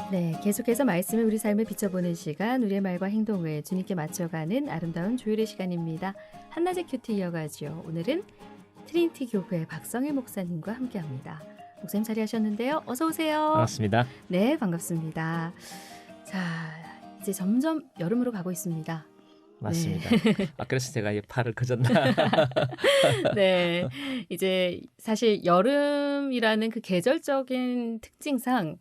네, 계속해서 말씀을 우리 삶에 비춰보는 시간, 우리의 말과 행동을 주님께 맞춰가는 아름다운 조율의 시간입니다. 한낮의 큐티 이어가죠. 오늘은 트리니티 교회 박성일 목사님과 함께합니다. 목사님 자리하셨는데요. 어서 오세요. 반갑습니다. 네, 반갑습니다. 자, 이제 점점 여름으로 가고 있습니다. 맞습니다. 네. 그래서 제가 이 팔을 커졌나. 네, 이제 사실 여름이라는 그 계절적인 특징상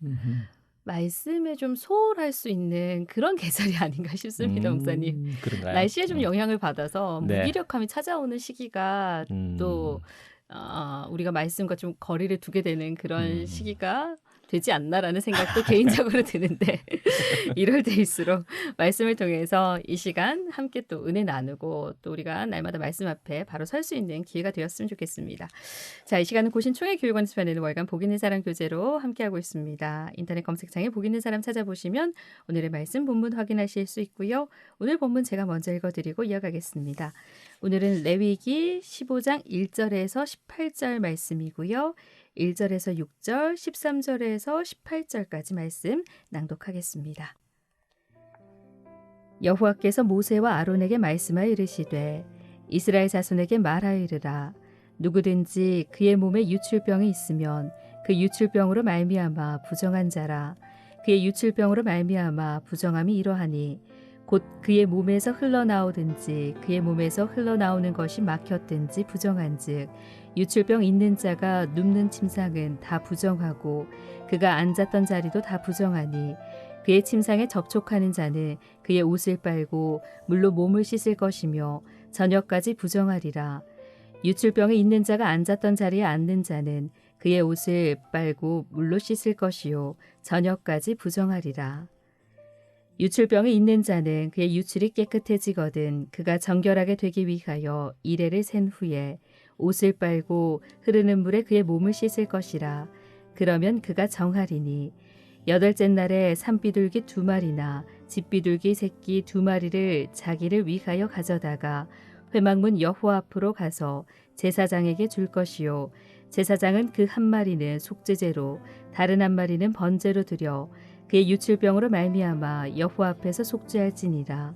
말씀에 좀 소홀할 수 있는 그런 계절이 아닌가 싶습니다, 목사님. 그런가요? 날씨에 좀 영향을 받아서 네. 무기력함이 찾아오는 시기가 또 우리가 말씀과 좀 거리를 두게 되는 그런 시기가 되지 않나라는 생각도 개인적으로 드는데 이럴 때일수록 말씀을 통해서 이 시간 함께 또 은혜 나누고 또 우리가 날마다 말씀 앞에 바로 설 수 있는 기회가 되었으면 좋겠습니다. 자, 이 시간은 고신 총회교육원에서 펴내는 월간 복 있는 사람 교재로 함께하고 있습니다. 인터넷 검색창에 복 있는 사람 찾아보시면 오늘의 말씀 본문 확인하실 수 있고요. 오늘 본문 제가 먼저 읽어드리고 이어가겠습니다. 오늘은 레위기 15장 1절에서 18절 말씀이고요. 1절에서 6절, 13절에서 18절까지 말씀 낭독하겠습니다. 여호와께서 모세와 아론에게 말씀하여 이르시되 이스라엘 자손에게 말하여 이르라. 누구든지 그의 몸에 유출병이 있으면 그 유출병으로 말미암아 부정한 자라. 그의 유출병으로 말미암아 부정함이 이러하니 곧 그의 몸에서 흘러나오든지 그의 몸에서 흘러나오는 것이 막혔든지 부정한즉 유출병 있는 자가 눕는 침상은 다 부정하고 그가 앉았던 자리도 다 부정하니 그의 침상에 접촉하는 자는 그의 옷을 빨고 물로 몸을 씻을 것이며 저녁까지 부정하리라. 유출병이 있는 자가 앉았던 자리에 앉는 자는 그의 옷을 빨고 물로 씻을 것이요 저녁까지 부정하리라. 유출병이 있는 자는 그의 유출이 깨끗해지거든 그가 정결하게 되기 위하여 이레를 센 후에 옷을 빨고 흐르는 물에 그의 몸을 씻을 것이라. 그러면 그가 정하리니 여덟째 날에 산비둘기 2마리나 집비둘기 새끼 2마리를 자기를 위하여 가져다가 회막문 여호와 앞으로 가서 제사장에게 줄 것이요 제사장은 그 1마리는 속죄제로 다른 1마리는 번제로 드려 그의 유출병으로 말미암아 여호와 앞에서 속죄할지니라.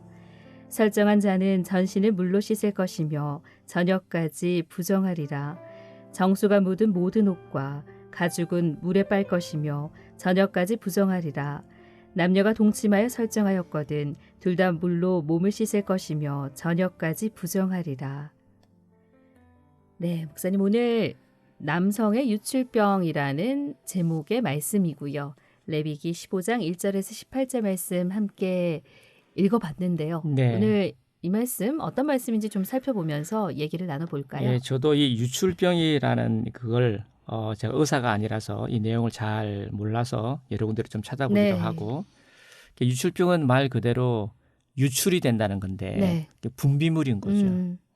설정한 자는 전신을 물로 씻을 것이며 저녁까지 부정하리라. 정수가 묻은 모든 옷과 가죽은 물에 빨 것이며 저녁까지 부정하리라. 남녀가 동침하여 설정하였거든 둘 다 물로 몸을 씻을 것이며 저녁까지 부정하리라. 네, 목사님 오늘 남성의 유출병이라는 제목의 말씀이고요. 레위기 15장 1절에서 18절 말씀 함께 읽어봤는데요. 네. 오늘 이 말씀 어떤 말씀인지 좀 살펴보면서 얘기를 나눠볼까요? 예, 저도 이 유출병이라는 그걸 제가 의사가 아니라서 이 내용을 잘 몰라서 여러 군데로 좀 찾아보기도 네. 하고 유출병은 말 그대로 유출이 된다는 건데 네. 분비물인 거죠.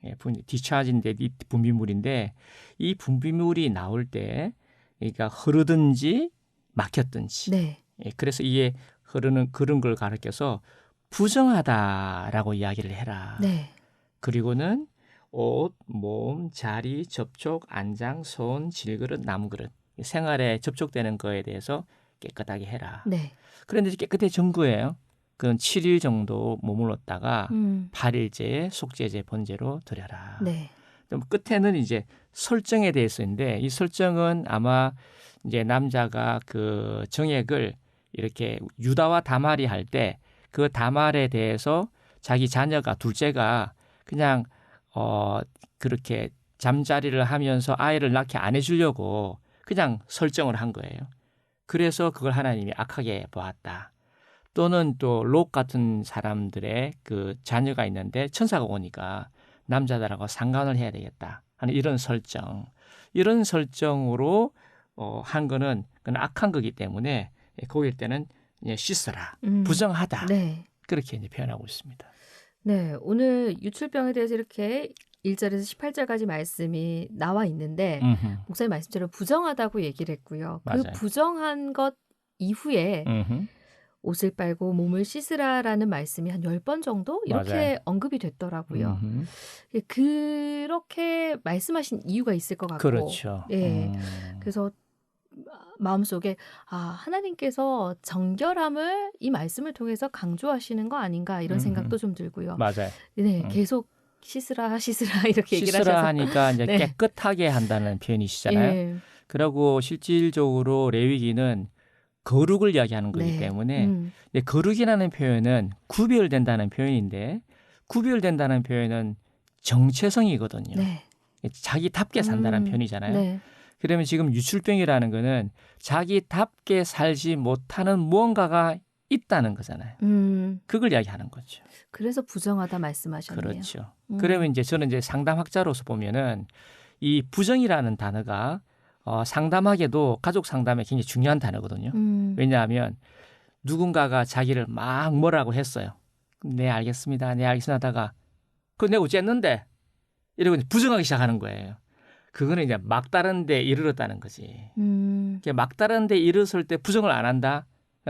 예, 디차지인데 이 분비물인데 이 분비물이 나올 때 그러니까 흐르든지 막혔든지 네. 예, 그래서 이게 흐르는 그런 걸 가르쳐서 부정하다라고 이야기를 해라. 네. 그리고는 옷, 몸, 자리, 접촉, 안장, 손, 질그릇, 남그릇 생활에 접촉되는 거에 대해서 깨끗하게 해라. 네. 그런데 깨끗해진 거예요. 그건 7일 정도 머물렀다가 8일째 속죄제 번제로 드려라. 네. 그럼 끝에는 이제 설정에 대해서인데 이 설정은 아마 이제 남자가 그 정액을 이렇게 유다와 다말이 할 때 그 다말에 대해서 자기 자녀가 둘째가 그냥 그렇게 잠자리를 하면서 아이를 낳게 안 해주려고 그냥 설정을 한 거예요. 그래서 그걸 하나님이 악하게 보았다. 또는 또 롯 같은 사람들의 그 자녀가 있는데 천사가 오니까 남자들하고 상관을 해야 되겠다 하는 이런 설정. 이런 설정으로 한 거는 그건 악한 거기 때문에 거기일 때는 씻어라, 부정하다. 네. 그렇게 이제 표현하고 있습니다. 네, 오늘 유출병에 대해서 이렇게 1절에서 18절까지 말씀이 나와 있는데 목사님 말씀처럼 부정하다고 얘기를 했고요. 맞아요. 그 부정한 것 이후에 옷을 빨고 몸을 씻으라라는 말씀이 한 10번 정도 이렇게 맞아요. 언급이 됐더라고요. 그렇게 말씀하신 이유가 있을 것 같고. 그렇죠. 네. 그래서 마음속에 하나님께서 정결함을 이 말씀을 통해서 강조하시는 거 아닌가 이런 생각도 좀 들고요. 맞아요. 네, 음. 계속 씻으라 이렇게 얘기를 씻으라 하셔서 하니까 이제 네. 깨끗하게 한다는 표현이시잖아요. 예. 그리고 실질적으로 레위기는 거룩을 이야기하는 거기 네. 때문에 거룩이라는 표현은 구별된다는 표현인데 구별된다는 표현은 정체성이거든요. 네. 자기답게 산다는 표현이잖아요. 네. 그러면 지금 유출병이라는 거는 자기답게 살지 못하는 무언가가 있다는 거잖아요. 그걸 이야기하는 거죠. 그래서 부정하다 말씀하셨네요. 그렇죠. 그러면 이제 저는 이제 상담학자로서 보면은 이 부정이라는 단어가 상담하게도 가족 상담에 굉장히 중요한 단어거든요. 왜냐하면 누군가가 자기를 막 뭐라고 했어요. 네, 알겠습니다. 네, 알겠습니다. 하다가 그거 내가 어쨌는데 이러고 이제 부정하기 시작하는 거예요. 그거는 이제 막다른 데 이르렀다는 거지. 막다른 데 이르렀을 때 부정을 안 한다?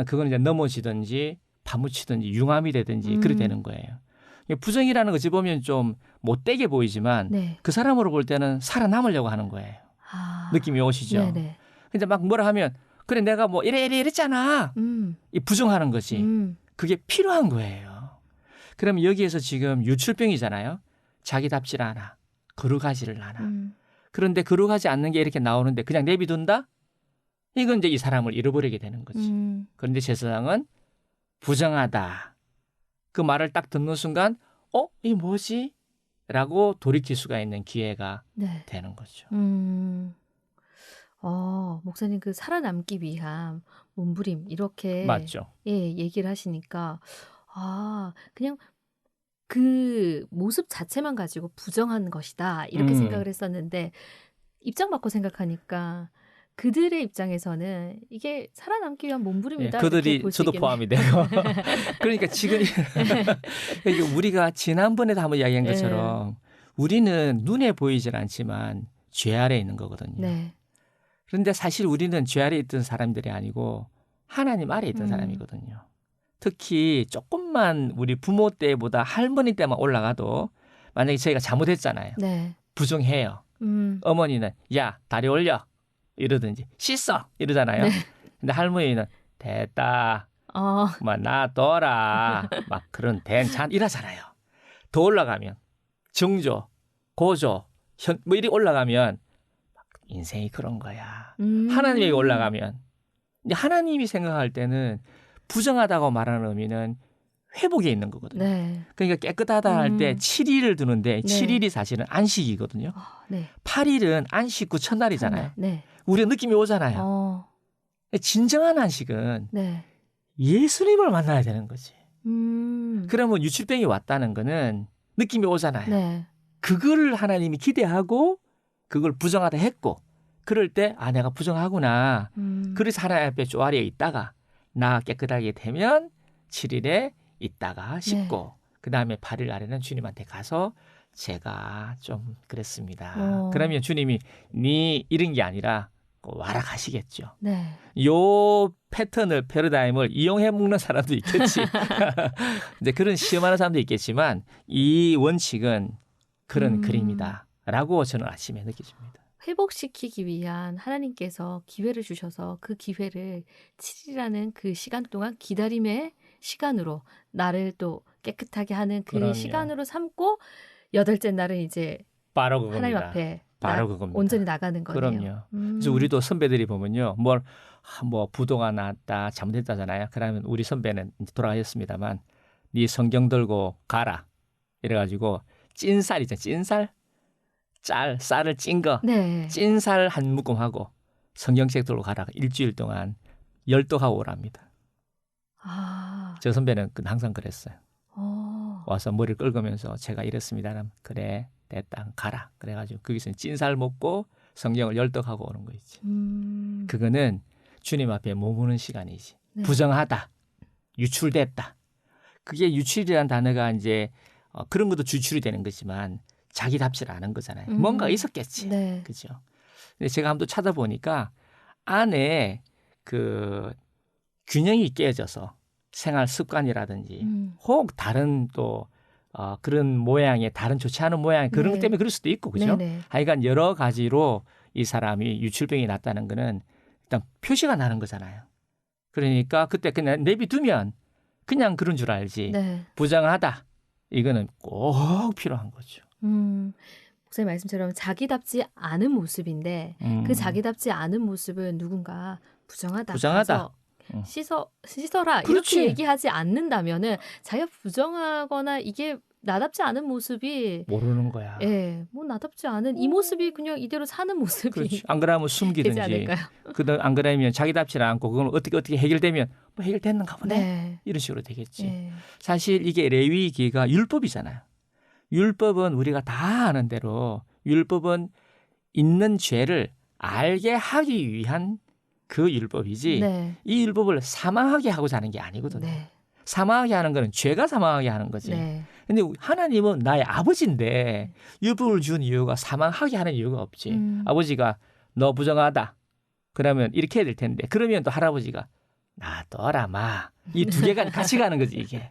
그건 이제 넘어지든지 파묻히든지 융함이 되든지 그렇게 되는 거예요. 부정이라는 것이 보면 좀 못되게 보이지만 네. 그 사람으로 볼 때는 살아남으려고 하는 거예요. 느낌이 오시죠? 네네. 근데 막 뭐라 하면 그래 내가 뭐 이랬잖아. 이 부정하는 거지. 그게 필요한 거예요. 그럼 여기에서 지금 유출병이잖아요. 자기답질 않아. 거룩하지를 않아. 그런데 거룩하지 않는 게 이렇게 나오는데 그냥 내비둔다? 이건 이제 이 사람을 잃어버리게 되는 거지. 그런데 제사장은 부정하다. 그 말을 딱 듣는 순간 이게 뭐지? 라고 돌이킬 수가 있는 기회가 네. 되는 거죠. 목사님 그 살아남기 위한 몸부림 이렇게 맞죠. 예, 얘기를 하시니까 그냥 그 모습 자체만 가지고 부정한 것이다 이렇게 생각을 했었는데 입장 바꿔 생각하니까 그들의 입장에서는 이게 살아남기 위한 몸부림이다. 그들이 볼 수 저도 있겠네요. 포함이 되고 그러니까 지금 우리가 지난번에도 한번 이야기한 것처럼 우리는 눈에 보이질 않지만 죄 아래에 있는 거거든요. 네. 그런데 사실 우리는 죄 아래에 있던 사람들이 아니고 하나님 아래에 있던 사람이거든요. 특히 조금만 우리 부모 때보다 할머니 때만 올라가도 만약에 저희가 잘못했잖아요. 네. 부정해요. 어머니는 야 다리 올려 이러든지 씻어 이러잖아요. 네. 근데 할머니는 됐다. 막 놔둬라. 막 그런 괜찮 이러잖아요. 더 올라가면 정조, 고조, 뭐 이리 올라가면 인생이 그런 거야. 하나님에게 올라가면 이제 하나님이 생각할 때는 부정하다고 말하는 의미는 회복에 있는 거거든요. 네. 그러니까 깨끗하다 할 때 7일을 두는데 7일이 사실은 안식이거든요. 네. 8일은 안식 후 첫날이잖아요. 네. 우리가 느낌이 오잖아요. 진정한 안식은 네. 예수님을 만나야 되는 거지. 그러면 유출병이 왔다는 거는 느낌이 오잖아요. 네. 그걸 하나님이 기대하고 그걸 부정하다 했고 그럴 때 내가 부정하구나. 그래서 하나님 앞에 쪼아리에 있다가 나 깨끗하게 되면 7일에 있다가 씻고 그다음에 8일 날에는 주님한테 가서 제가 좀 그랬습니다. 그러면 주님이 네 이런 게 아니라 와라 가시겠죠. 네. 요 패러다임을 이용해 먹는 사람도 있겠지. 이제 그런 시험하는 사람도 있겠지만 이 원칙은 그런 그림이다라고 저는 아침에 느껴집니다. 회복시키기 위한 하나님께서 기회를 주셔서 그 기회를 7일이라는 그 시간 동안 기다림의 시간으로 나를 또 깨끗하게 하는 그 그럼요. 시간으로 삼고 8째 날은 이제 바로 그겁니다. 하나님 앞에 바로 그겁니다. 온전히 나가는 거네요. 그럼요. 그래서 우리도 선배들이 보면요. 뭐 부도가 났다 잘못했다잖아요. 그러면 우리 선배는 이제 돌아가셨습니다만 네 성경 들고 가라. 이래가지고 찐쌀 있잖아요. 찐쌀. 쌀을 찐 거. 네. 찐쌀 한 묶음 하고 성경책 들고 가라. 일주일 동안 열독하고 오랍니다. 저 선배는 항상 그랬어요. 와서 머리를 긁으면서 제가 이랬습니다. 그럼 그래 됐다 가라. 그래가지고 거기서 찐쌀 먹고 성경을 열독하고 오는 거 있지. 그거는 주님 앞에 머무는 시간이지. 네. 부정하다. 유출됐다. 그게 유출이라는 단어가 이제 그런 것도 주출이 되는 거지만 자기답질 않은 거잖아요. 뭔가 있었겠지. 네. 그죠? 근데 제가 한번 찾아보니까 안에 그 균형이 깨져서 생활 습관이라든지 혹 다른 또 그런 모양의 다른 좋지 않은 모양 그런 것 때문에 그럴 수도 있고 그죠? 네네. 하여간 여러 가지로 이 사람이 유출병이 났다는 거는 일단 표시가 나는 거잖아요. 그러니까 그때 그냥 내비두면 그냥 그런 줄 알지. 네. 부정하다. 이거는 꼭 필요한 거죠. 목사님 말씀처럼 자기답지 않은 모습인데 그 자기답지 않은 모습을 누군가 부정하다. 부정하다. 가서 씻어라 그렇지. 이렇게 얘기하지 않는다면은 자기가 부정하거나 이게 나답지 않은 모습이 모르는 거야. 예, 뭐 나답지 않은 이 모습이 그냥 이대로 사는 모습이 그렇지. 안 그러면 되지 숨기든지. 않을까요? 안 그러면 자기답지 않고 그건 어떻게 해결되면 뭐 해결됐는가 보네. 네. 이런 식으로 되겠지. 예. 사실 이게 레위기가 율법이잖아요. 율법은 우리가 다 아는 대로 율법은 있는 죄를 알게 하기 위한 그 율법이지 네. 이 율법을 사망하게 하고자 하는 게 아니거든요. 네. 사망하게 하는 거는 죄가 사망하게 하는 거지. 네. 근데 하나님은 나의 아버지인데 율법을 준 이유가 사망하게 하는 이유가 없지. 아버지가 너 부정하다. 그러면 이렇게 해야 될 텐데. 그러면 또 할아버지가 놔둬라 마. 이 두 개가 같이 가는 거지 이게.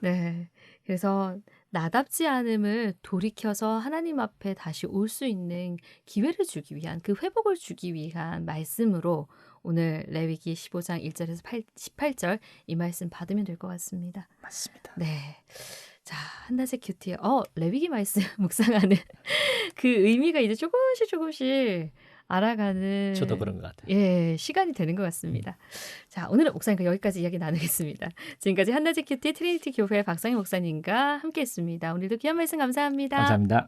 네. 그래서 나답지 않음을 돌이켜서 하나님 앞에 다시 올 수 있는 기회를 주기 위한 그 회복을 주기 위한 말씀으로 오늘 레위기 15장 1절에서 18절 이 말씀 받으면 될 것 같습니다. 맞습니다. 네. 자, 한낮의 큐티의 레위기 말씀 묵상하는 그 의미가 이제 조금씩 알아가는 저도 그런 것 같아요. 예, 시간이 되는 것 같습니다. 자, 오늘은 목사님과 여기까지 이야기 나누겠습니다. 지금까지 한낮의 큐티 트리니티 교회 박상희 목사님과 함께했습니다. 오늘도 귀한 말씀 감사합니다. 감사합니다.